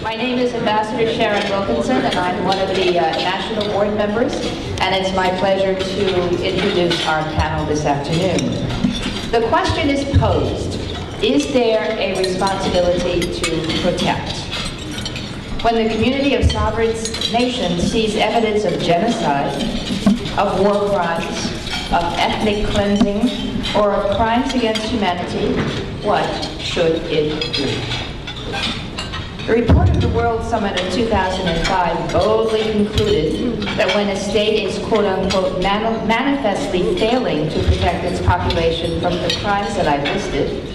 My name is Ambassador Sharon Wilkinson, and I'm one of the national board members, and it's my pleasure to introduce our panel this afternoon. The question is posed: is there a responsibility to protect? When the community of sovereign nations sees evidence of genocide, of war crimes, of ethnic cleansing, or of crimes against humanity, what should it do? The report of the World Summit of 2005 boldly concluded that when a state is quote-unquote manifestly failing to protect its population from the crimes that I've listed,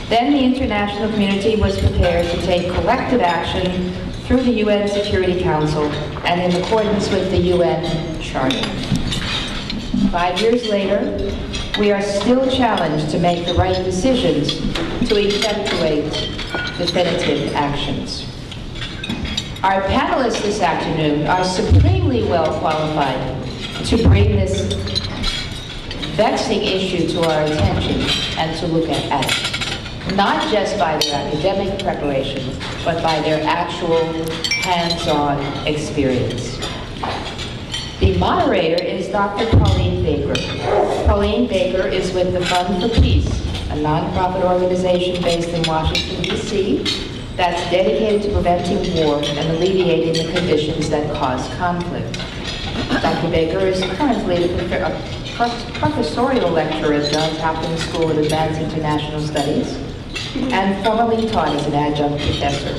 then the international community was prepared to take collective action through the UN Security Council and in accordance with the UN Charter. 5 years later, we are still challenged to make the right decisions to effectuate definitive actions. Our panelists this afternoon are supremely well qualified to bring this vexing issue to our attention and to look at it, not just by their academic preparation, but by their actual hands-on experience. The moderator is Dr. Pauline Baker. Pauline Baker is with the Fund for Peace, a nonprofit organization based in Washington, D.C. that's dedicated to preventing war and alleviating the conditions that cause conflict. Dr. Baker is currently a professorial lecturer at Johns Hopkins School of Advanced International Studies and formerly taught as an adjunct professor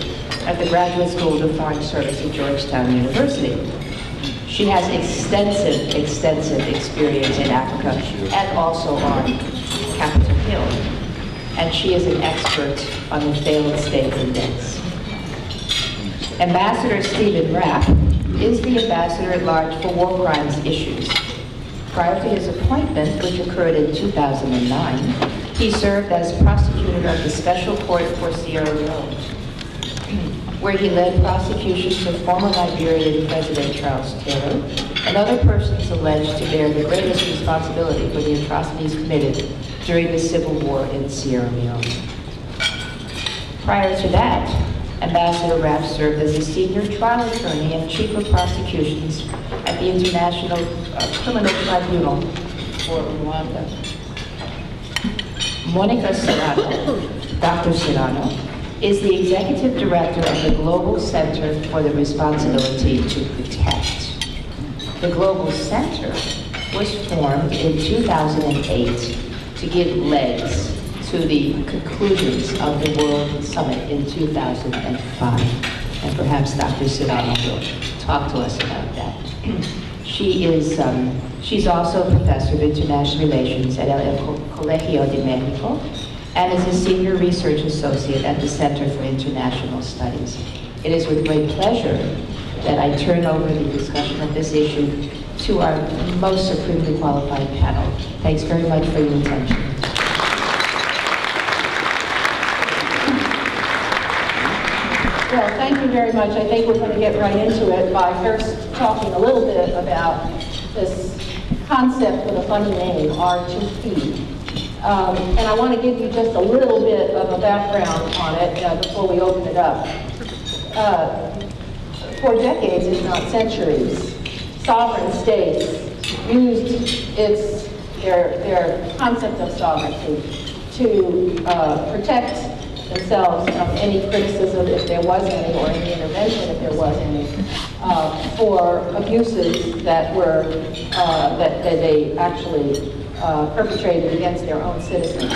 at the Graduate School of Foreign Service at Georgetown University. She has extensive experience in Africa and also on Capitol Hill, and she is an expert on the failed state index. Ambassador Stephen Rapp is the ambassador at large for war crimes issues. Prior to his appointment, which occurred in 2009, he served as prosecutor of the Special Court for Sierra Leone, where he led prosecutions of former Liberian President Charles Taylor and other persons alleged to bear the greatest responsibility for the atrocities committed during the civil war in Sierra Leone. Prior to that, Ambassador Rapp served as a senior trial attorney and chief of prosecutions at the International Criminal Tribunal for Rwanda. Monica Serrano, Dr. Serrano, is the executive director of the Global Center for the Responsibility to Protect. The Global Center was formed in 2008 to give legs to the conclusions of the World Summit in 2005. And perhaps Dr. Serrano will talk to us about that. She's also a professor of international relations at El Colegio de Mexico and is a senior research associate at the Center for International Studies. It is with great pleasure that I turn over the discussion of this issue to our most supremely qualified panel. Thanks very much for your attention. Well, thank you very much. I think we're going to get right into it by first talking a little bit about this concept with a funny name, R2P. And I want to give you just a little bit of a background on it before we open it up. For decades, if not centuries, sovereign states used their concept of sovereignty to protect themselves from any criticism, if there was any, or any intervention, if there was any, for abuses that were that they actually perpetrated against their own citizens.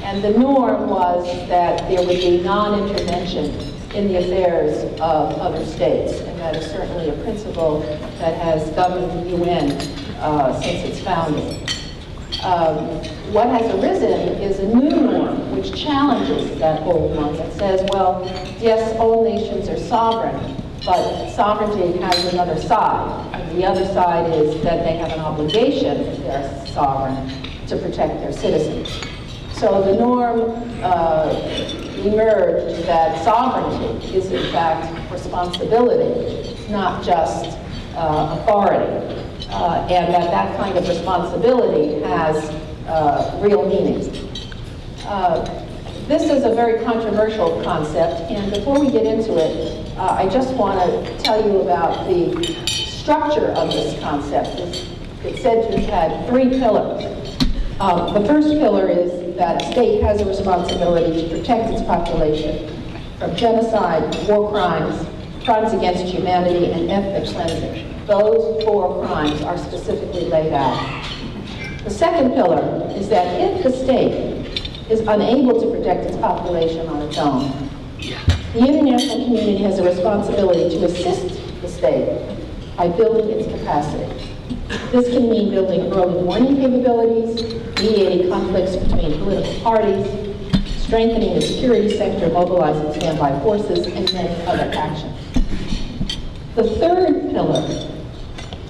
And the norm was that there would be non-intervention in the affairs of other states, and that is certainly a principle that has governed the UN since its founding. What has arisen is a new norm which challenges that old one that says, well, yes, all nations are sovereign, but sovereignty has another side. And the other side is that they have an obligation, if they're sovereign, to protect their citizens. So the norm emerged that sovereignty is in fact responsibility, not just authority. And that kind of responsibility has real meaning. This is a very controversial concept, and before we get into it, I just want to tell you about the structure of this concept. It's said to have had 3 pillars. The first pillar is that a state has a responsibility to protect its population from genocide, war crimes, crimes against humanity, and ethnic cleansing. Those 4 crimes are specifically laid out. The second pillar is that if the state is unable to protect its population on its own, the international community has a responsibility to assist the state by building its capacity. This can mean building early warning capabilities, mediating conflicts between political parties, strengthening the security sector, mobilizing standby forces, and many other actions. The third pillar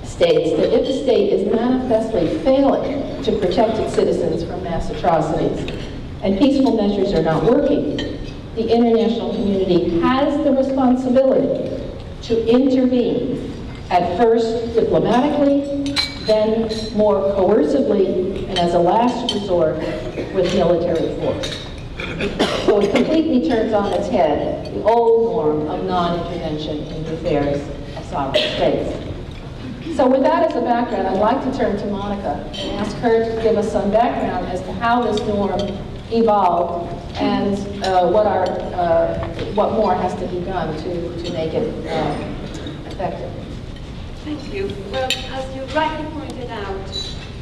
states that if a state is manifestly failing to protect its citizens from mass atrocities and peaceful measures are not working, the international community has the responsibility to intervene, at first diplomatically, then more coercively, and as a last resort, with military force. So it completely turns on its head the old norm of non-intervention in the affairs of sovereign states. So with that as a background, I'd like to turn to Monica and ask her to give us some background as to how this norm evolved and what more has to be done to make it effective. Thank you. Well, as you rightly pointed out,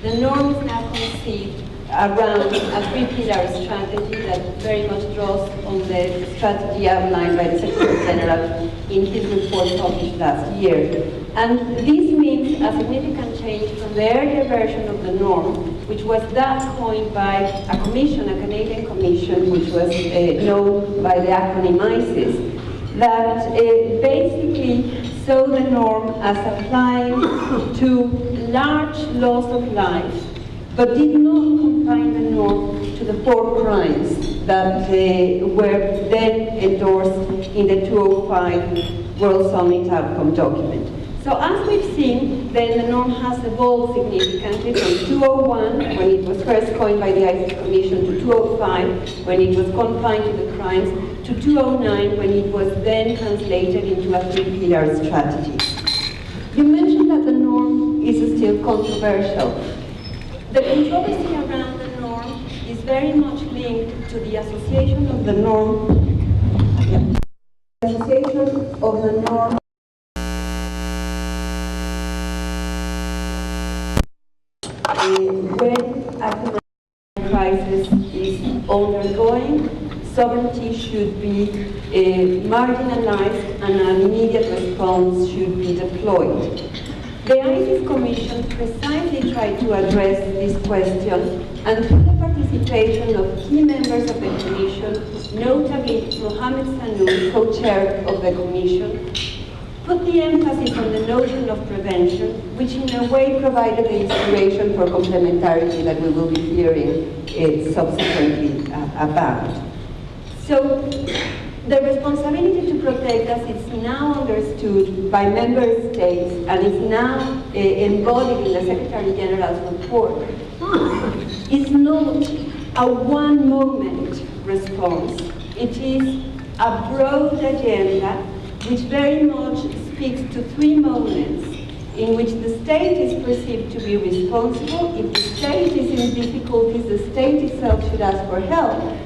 the norm is now conceived around a 3-pillar strategy that very much draws on the strategy outlined by the Secretary General in his report published last year. And this means a significant change from the earlier version of the norm, which was that coined by a commission, a Canadian commission, which was known by the acronym ISIS, that basically saw the norm as applying to large loss of life, but did not confine the norm to the 4 crimes that were then endorsed in the 2005 World Summit Outcome document. So as we've seen, then the norm has evolved significantly from 2001, when it was first coined by the ISIS Commission, to 2005, when it was confined to the crimes, to 2009, when it was then translated into a 3-pillar strategy. You mentioned that the norm is still controversial. The controversy around the norm is very much linked to the association of the norm, when a humanitarian crisis is undergoing, sovereignty should be marginalized and an immediate response should be deployed. The ISIS Commission precisely tried to address this question, and through the participation of key members of the Commission, notably Mohammed Sanoun, co-chair of the Commission, put the emphasis on the notion of prevention, which in a way provided the inspiration for complementarity that we will be hearing subsequently about. So the responsibility to protect us is now understood by member states and is now embodied in the Secretary General's report. It's not a one-moment response. It is a broad agenda which very much speaks to 3 moments in which the state is perceived to be responsible. If the state is in difficulties, the state itself should ask for help.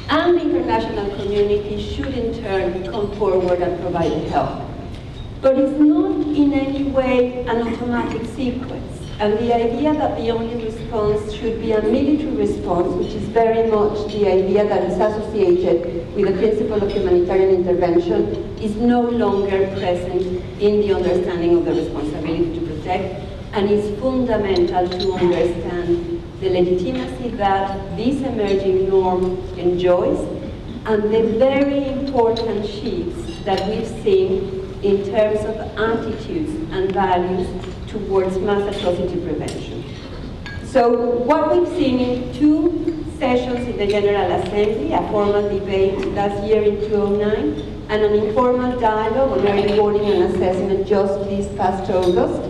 And the international community should in turn come forward and provide help. But it's not in any way an automatic sequence. And the idea that the only response should be a military response, which is very much the idea that is associated with the principle of humanitarian intervention, is no longer present in the understanding of the responsibility to protect, and is fundamental to understand the legitimacy that this emerging norm enjoys, and the very important shifts that we've seen in terms of attitudes and values towards mass atrocity prevention. So what we've seen in 2 sessions in the General Assembly, a formal debate last year in 2009, and an informal dialogue on early warning and assessment just this past August,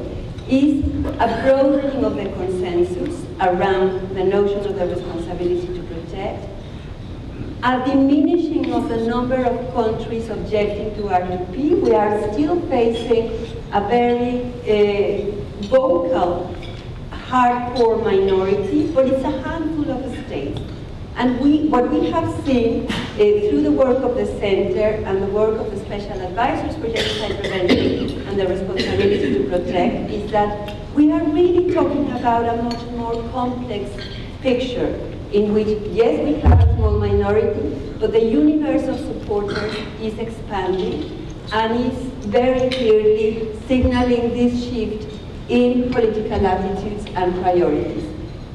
is a broadening of the consensus around the notion of the responsibility to protect, a diminishing of the number of countries objecting to R2P. We are still facing a very vocal, hardcore minority, but it's a handful of states. And what we have seen through the work of the Center and the work of the Special Advisors for Genocide Prevention and the responsibility to protect is that we are really talking about a much more complex picture in which, yes, we have a small minority, but the universe of supporters is expanding and is very clearly signaling this shift in political attitudes and priorities.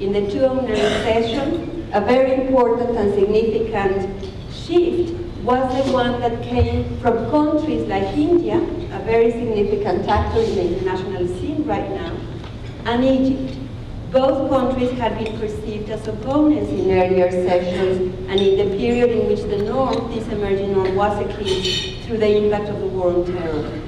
In the 2009 session, a very important and significant shift was the one that came from countries like India, a very significant actor in the international scene right now, and Egypt. Both countries had been perceived as opponents in earlier sessions and in the period in which the norm, this emerging norm, was eclipsed through the impact of the war on terror.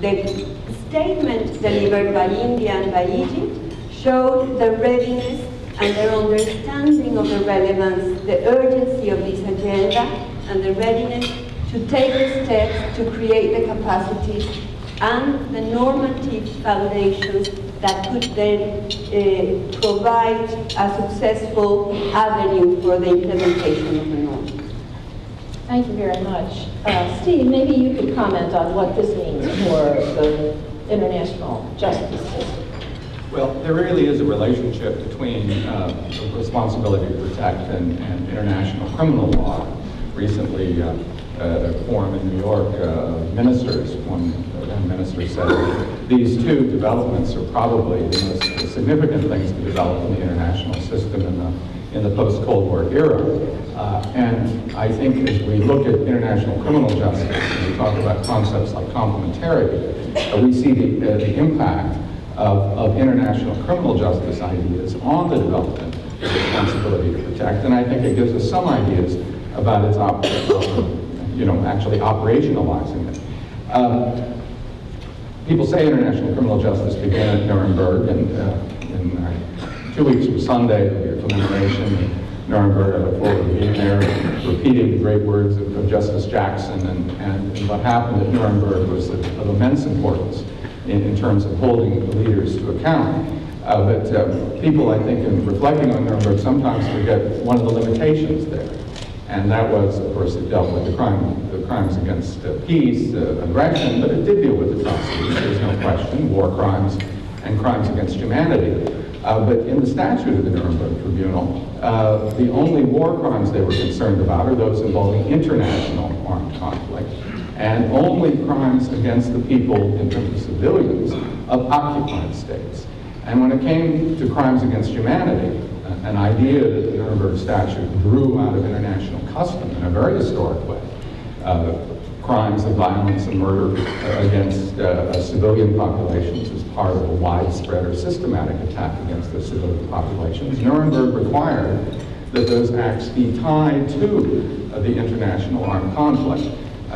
The statement delivered by India and by Egypt showed the readiness and their understanding of the relevance, the urgency of this agenda, and the readiness to take the steps to create the capacities and the normative foundations that could then provide a successful avenue for the implementation of the norm. Thank you very much. Steve, maybe you could comment on what this means for the international justice system. Well, there really is a relationship between the responsibility to protect and international criminal law. Recently, at a forum in New York, ministers, one minister said these two developments are probably the most significant things to develop in the international system in the post-Cold War era. And I think as we look at international criminal justice, and we talk about concepts like complementarity, we see the impact of international criminal justice ideas on the development of the responsibility to protect. And I think it gives us some ideas about its actually operationalizing it. People say international criminal justice began at Nuremberg, and in 2 weeks from Sunday, there'll be a commemoration in Nuremberg. I look forward to being there, repeating the great words of Justice Jackson, and what happened at Nuremberg was of immense importance in terms of holding the leaders to account. But people, I think, in reflecting on Nuremberg, sometimes forget one of the limitations there. And that was, of course, it dealt with the crimes against peace, aggression, but it did deal with atrocities, there's no question, war crimes and crimes against humanity. But in the statute of the Nuremberg Tribunal, the only war crimes they were concerned about are those involving international armed conflict, and only crimes against the people, in terms of civilians, of occupied states. And when it came to crimes against humanity, an idea that the Nuremberg statute drew out of international custom in a very historic way, crimes of violence and murder against civilian populations as part of a widespread or systematic attack against the civilian populations. Nuremberg required that those acts be tied to the international armed conflict,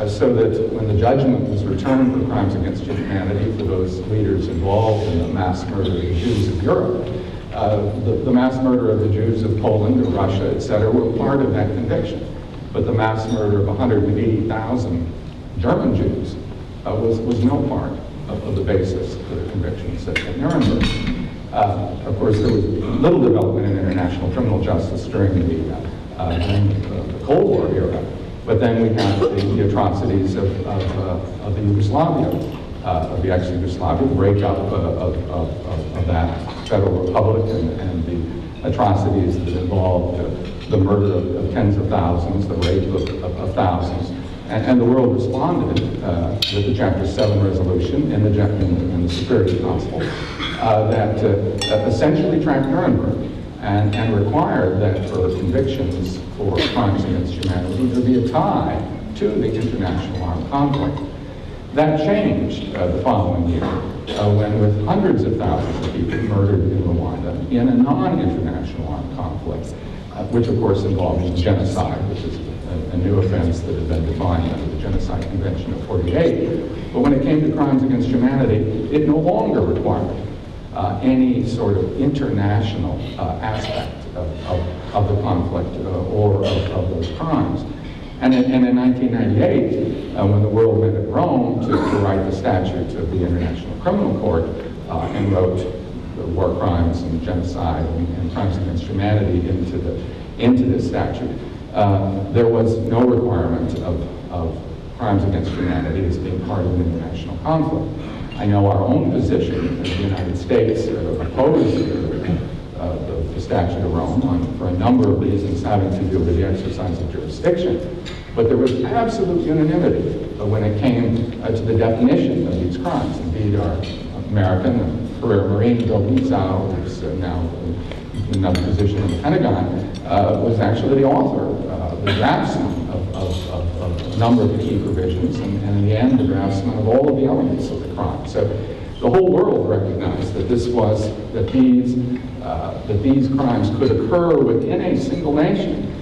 so that when the judgment was returned for crimes against humanity for those leaders involved in the mass murder of the Jews of Europe, the mass murder of the Jews of Poland or Russia, etc., were part of that conviction. But the mass murder of 180,000 German Jews was no part of the basis for the convictions at Nuremberg. Of course, there was little development in international criminal justice during the Cold War era. But then we have the atrocities of the Yugoslavia, of the ex-Yugoslavia, breakup of that federal republic, and the atrocities that involved the murder of tens of thousands, the rape of thousands. And the world responded with the Chapter 7 resolution in the Security Council that essentially tracked Nuremberg and required that for convictions for crimes against humanity there be a tie to the international armed conflict. That changed the following year when, with hundreds of thousands of people murdered in Rwanda in a non-international armed conflict, which of course involved genocide, which is a new offense that had been defined under the Genocide Convention of '48. But when it came to crimes against humanity, it no longer required any sort of international aspect of the conflict or of those crimes. And in 1998, when the world met at Rome to write the statute of the International Criminal Court and wrote war crimes and genocide and crimes against humanity into this statute, there was no requirement of crimes against humanity as being part of an international conflict. I know our own position as the United States opposed the Statute of Rome for a number of reasons having to do with the exercise of jurisdiction, but there was absolute unanimity when it came to the definition of these crimes. Indeed, our American career Marine, Bill Bezau, who's now in another position in the Pentagon, was actually the author, the draftsman of a number of the key provisions, and in the end, the draftsman of all of the elements of the crime. So the whole world recognized that that these crimes could occur within a single nation,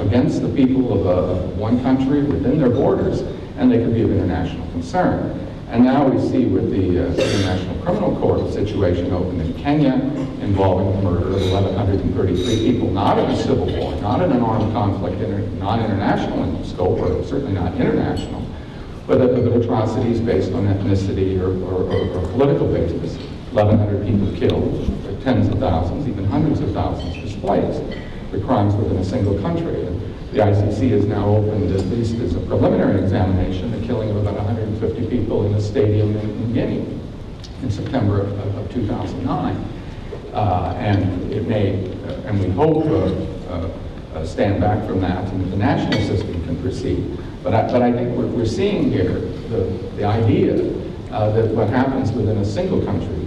against the people of one country within their borders, and they could be of international concern. And now we see with the International Criminal Court situation open in Kenya involving the murder of 1,133 people, not in a civil war, not in an armed conflict, not international in scope, or certainly not international, but of atrocities based on ethnicity or political basis. 1,100 people killed, tens of thousands, even hundreds of thousands displaced for crimes within a single country. And the ICC has now opened, at least as a preliminary examination, the killing of about 150 people in a stadium in Guinea in September of 2009. And it may, and we hope, stand back from that, and the national system can proceed. But I think we're seeing here the idea that what happens within a single country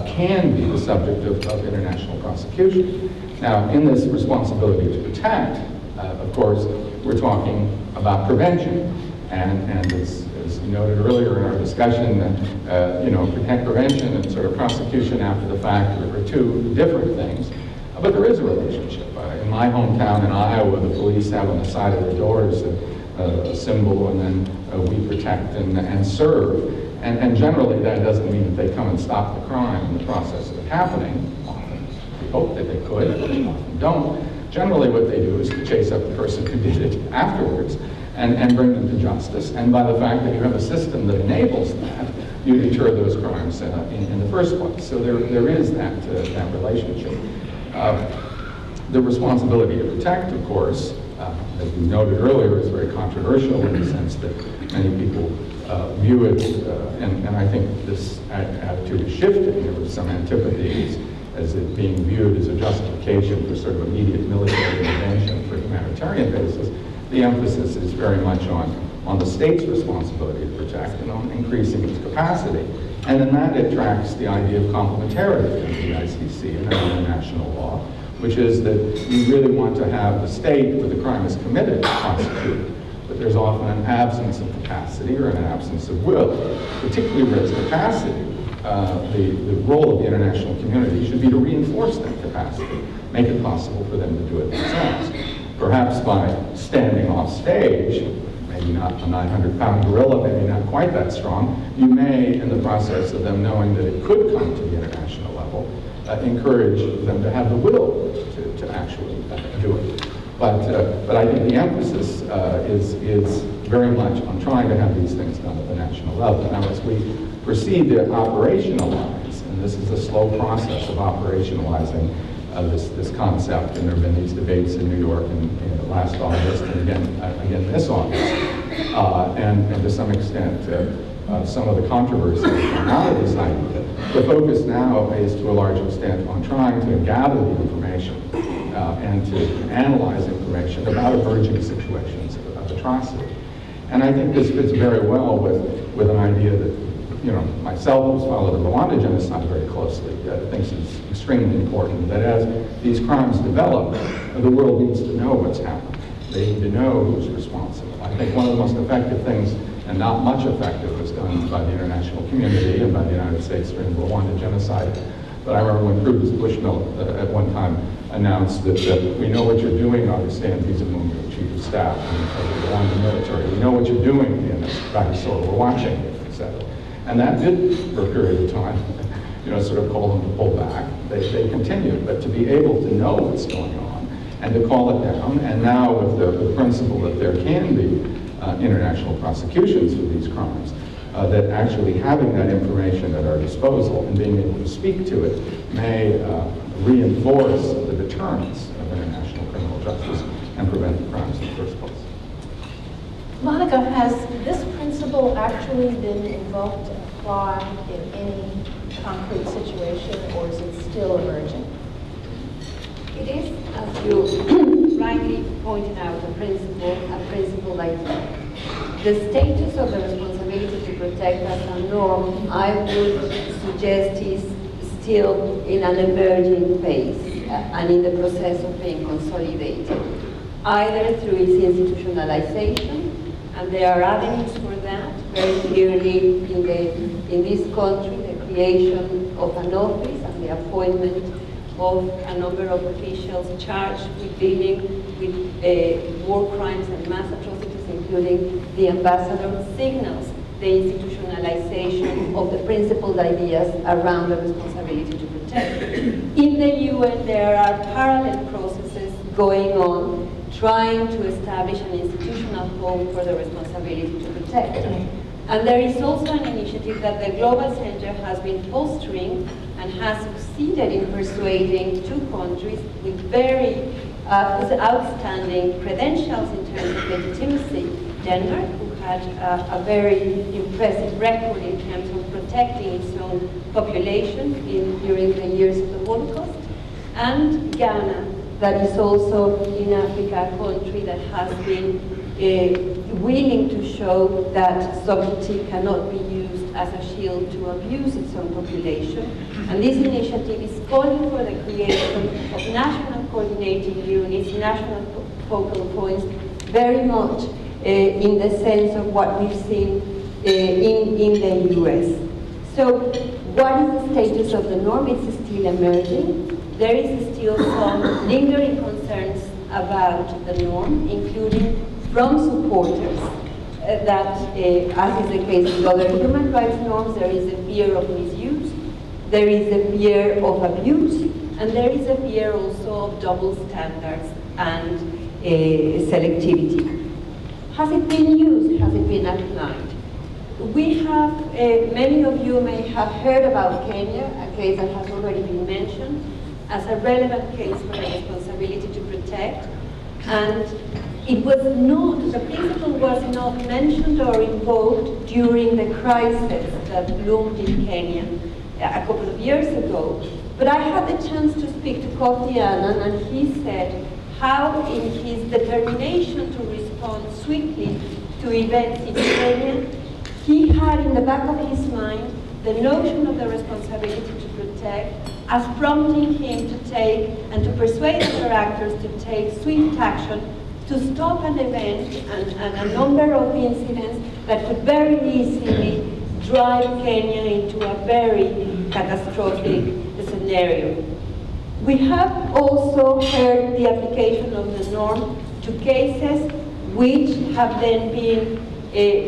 can be the subject of international prosecution. Now, in this responsibility to protect, of course, we're talking about prevention. And as you noted earlier in our discussion, protect prevention and sort of prosecution after the fact are two different things. But there is a relationship. In my hometown in Iowa, the police have on the side of their doors a symbol, and then we protect and serve. And generally, that doesn't mean that they come and stop the crime in the process of it happening. Often we hope that they could, but they often don't. Generally, what they do is to chase up the person who did it afterwards and bring them to justice. And by the fact that you have a system that enables that, you deter those crimes in the first place. So there is that relationship. The responsibility to protect, of course, as we noted earlier, is very controversial in the sense that many people view it, and I think this attitude is shifting. There was some antipathy as it being viewed as a justification for sort of immediate military intervention for humanitarian basis. The emphasis is very much on the state's responsibility to protect and on increasing its capacity. And in that, it tracks the idea of complementarity in the ICC and international law, which is that you really want to have the state where the crime is committed prosecuted. But there's often an absence of capacity or an absence of will, particularly where it's capacity. The role of the international community should be to reinforce that capacity, make it possible for them to do it themselves. Perhaps by standing off stage, maybe not a 900-pound gorilla, maybe not quite that strong, you may, in the process of them knowing that it could come to the international level, encourage them to have the will to actually do it. But I think the emphasis is very much on trying to have these things done at the national level. Now, as we proceed to operationalize, and this is a slow process of operationalizing this concept, and there have been these debates in New York in last August and again this August, and to some extent some of the controversy out of this idea. The focus now is to a large extent on trying to gather the information and to analyze information about emerging situations of atrocity. And I think this fits very well with an idea that, myself, who's followed the Rwanda genocide very closely, thinks is extremely important, that as these crimes develop, the world needs to know what's happened. They need to know who's responsible. I think one of the most effective things, and not much effective, was done by the international community and by the United States during the Rwanda genocide. But I remember when Prudence Bushnell at one time announced that we know what you're doing, Augustin Bizimungu, Chief of Staff of the Rwanda military. We know what you're doing in this Bagasora. We're watching it, etc. And that did, for a period of time, sort of call them to pull back. They continued, but to be able to know what's going on and to call it down, and now with the principle that there can be international prosecutions for these crimes, that actually having that information at our disposal and being able to speak to it may reinforce the deterrence of international criminal justice and prevent the crimes in the first place. Monica, has this principle actually been invoked and applied in any concrete situation, or is it still emerging? It is, as you rightly pointed out, a principle like the status of the responsibility to protect as a norm, I would suggest is still in an emerging phase and in the process of being consolidated, either through its institutionalization, and there are avenues for that, very clearly in this country, the creation of an office and the appointment of a number of officials charged with dealing with war crimes and mass atrocities, including the ambassador, signals the institutionalization of the principled ideas around the responsibility to protect. In the UN, there are parallel processes going on trying to establish an institutional home for the responsibility to protect. And there is also an initiative that the Global Center has been fostering and has succeeded in persuading 2 countries with very outstanding credentials in terms of legitimacy. Denmark, who had a very impressive record in terms of protecting its own population during the years of the Holocaust, and Ghana, that is also in Africa a country that has been willing to show that sovereignty cannot be used as a shield to abuse its own population. And this initiative is calling for the creation of national coordinating units, national focal points, very much in the sense of what we've seen in the US. So what is the status of the norm? It's still emerging. There is still some lingering concerns about the norm, including from supporters, that as is the case with other human rights norms, there is a fear of misuse, there is a fear of abuse, and there is a fear also of double standards and selectivity. Has it been used? Has it been applied? We have, many of you may have heard about Kenya, a case that has already been mentioned, as a relevant case for the responsibility to protect. And it was not, the principle was not mentioned or invoked during the crisis that loomed in Kenya a couple of years ago. But I had the chance to speak to Kofi Annan, and he said how in his determination to respond swiftly to events in Kenya, he had in the back of his mind the notion of the responsibility to protect as prompting him to take and to persuade other actors to take swift action to stop an event and a number of incidents that could very easily drive Kenya into a very catastrophic scenario. We have also heard the application of the norm to cases which have then been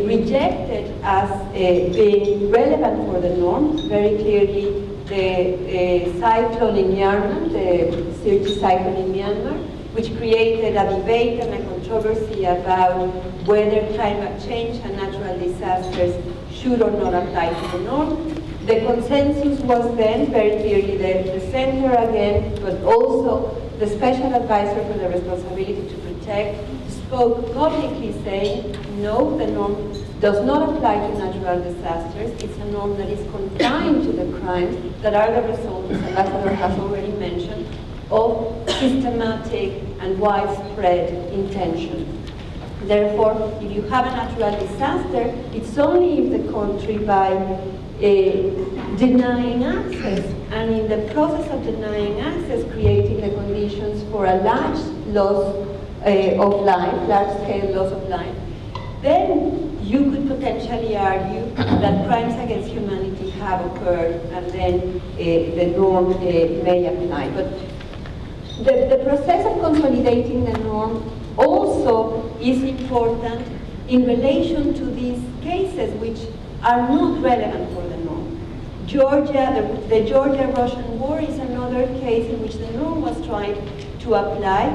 rejected as being relevant for the norm. Very clearly, the cyclone in Myanmar, the Sirte cyclone in Myanmar, which created a debate and a controversy about whether climate change and natural disasters should or not apply to the norm. The consensus was then very clearly the center again, but also the special advisor for the responsibility to protect spoke publicly saying, no, the norm does not apply to natural disasters. It's a norm that is confined to the crimes that are the result, as Ambassador has already mentioned, of systematic and widespread intention. Therefore, if you have a natural disaster, it's only if the country, by denying access, and in the process of denying access, creating the conditions for a large loss of life, large-scale loss of life, then you could potentially argue that crimes against humanity have occurred, and then the norm may apply. But the process of consolidating the norm also is important in relation to these cases which are not relevant for the norm. Georgia, the Georgia-Russian War is another case in which the norm was tried to apply.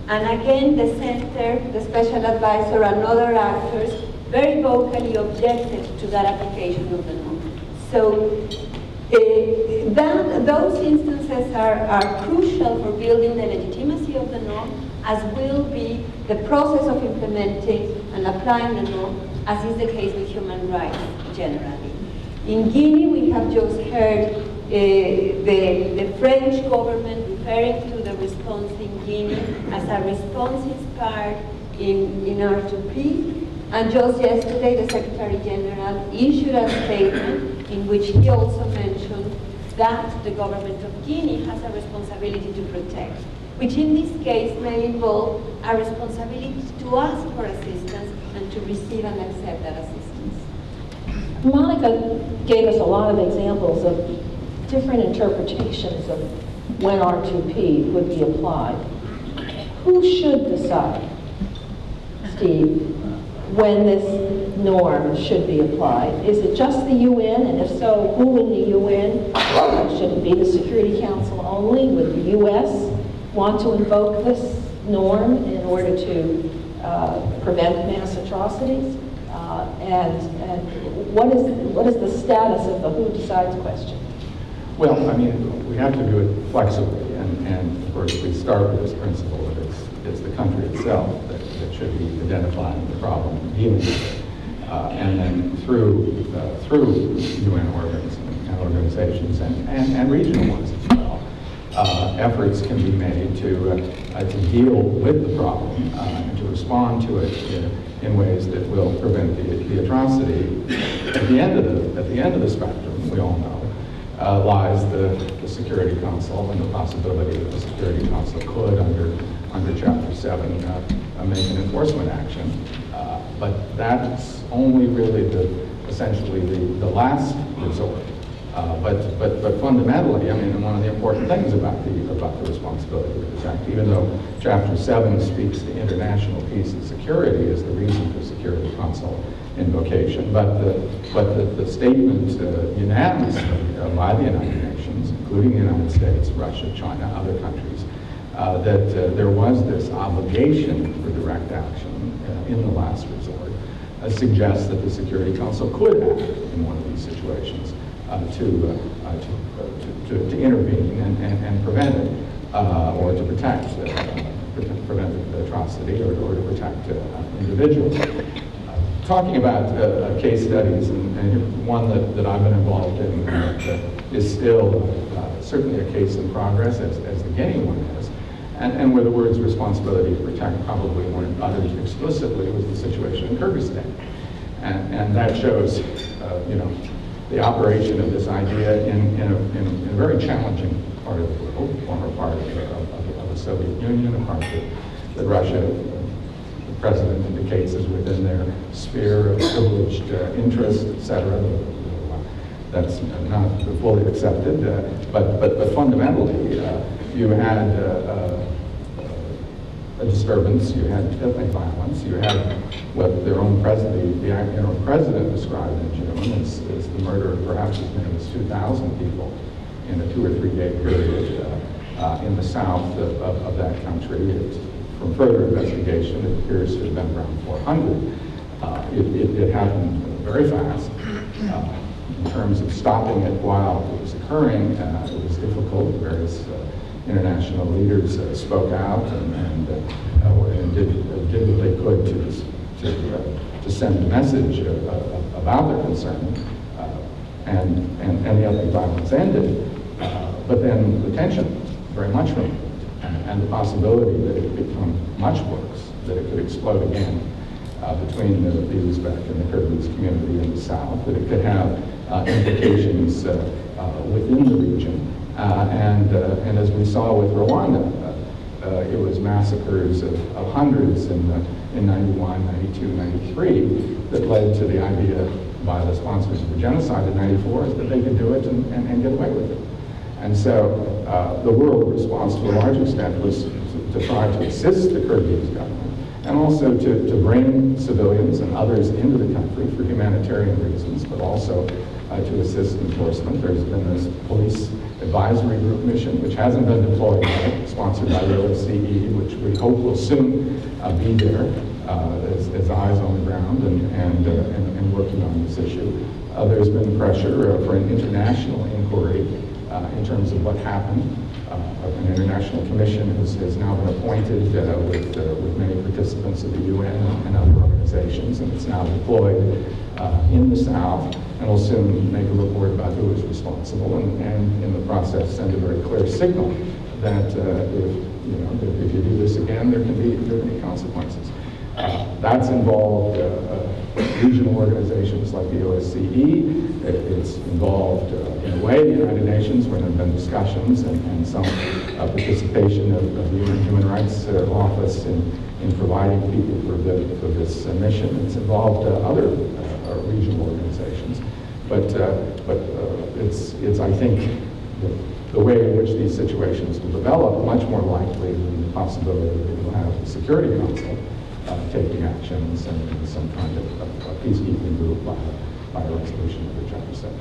And again, the center, the special advisor, and other actors very vocally objected to that application of the norm. So those instances are crucial for building the legitimacy of the norm, as will be the process of implementing and applying the norm, as is the case with human rights generally. In Guinea, we have just heard the French government referring to the response in Guinea as a responsive part in R2P. And just yesterday, the Secretary General issued a statement in which he also mentioned that the government of Guinea has a responsibility to protect, which in this case may involve a responsibility to ask for assistance and to receive and accept that assistance. Monica gave us a lot of examples of different interpretations of when R2P would be applied. Who should decide, Steve, when this norm should be applied? Is it just the UN? And if so, who in the UN? Should it be the Security Council only? Would the US want to invoke this norm in order to prevent mass atrocities? And what is the status of the who decides question? Well, I mean, we have to do it flexibly, and of course we start with this principle that it's the country itself that should be identifying the problem and dealing with it. And then through UN organizations and regional ones as well, efforts can be made to deal with the problem and to respond to it in ways that will prevent the atrocity. At the end of the spectrum, we all know, lies the Security Council and the possibility that the Security Council could, under Chapter 7, make an enforcement action. But that's only really essentially the last resort. But fundamentally, I mean, one of the important things about the responsibility to protect, even though Chapter 7 speaks to international peace and security as the reason for Security Council invocation, but the statement unanimously by the United Nations, including the United States, Russia, China, other countries, that there was this obligation for direct action in the last resort, suggests that the Security Council could act in one of these situations to intervene and prevent it, or to prevent the atrocity, or to protect individuals. Talking about case studies, and one that I've been involved in is still certainly a case in progress, as the Guinea one is, and where the words responsibility to protect probably weren't uttered explicitly, was the situation in Kyrgyzstan. And that shows, the operation of this idea in a very challenging part of the world, former part of the Soviet Union, a part that Russia, the president indicates, is within their sphere of privileged interest, etc. That's not fully accepted, but fundamentally, you had a disturbance, you had ethnic violence, you had what their own president, the interim president, described in June as the murder of perhaps as many as 2,000 people in a 2 or 3 day period in the south of that country. From further investigation, it appears to have been around 400. It happened very fast. In terms of stopping it while it was occurring, it was difficult. Various international leaders spoke out and did what they could to send a message about their concern, and the ethnic violence ended. But then the tension very much remained, and the possibility that it could become much worse, that it could explode again between the Uzbek and the Kyrgyz community in the south, that it could have implications within the region. And as we saw with Rwanda, it was massacres of hundreds in 91, 92, 93 that led to the idea by the sponsors of the genocide in 94 is that they could do it and get away with it. And so the world response to a large extent was to try to assist the Kyrgyz government and also to bring civilians and others into the country for humanitarian reasons, but also to assist enforcement. There's been this police advisory group mission, which hasn't been deployed yet, sponsored by the OSCE, which we hope will soon be there as eyes on the ground and working on this issue. There's been pressure for an international inquiry in terms of what happened. An international commission has now been appointed with many participants of the UN and other organizations, and it's now deployed in the South, and will soon make a report about who is responsible, and in the process send a very clear signal that if you do this again, there can be consequences. That's involved regional organizations like the OSCE. It's involved, in a way, the United Nations, where there have been discussions and some participation of the UN Human Rights Office in providing people for this mission. It's involved other regional organizations. But it's I think, the way in which these situations will develop, much more likely than the possibility that you'll have the Security Council taking actions and some kind of peacekeeping group by a resolution of the General Assembly.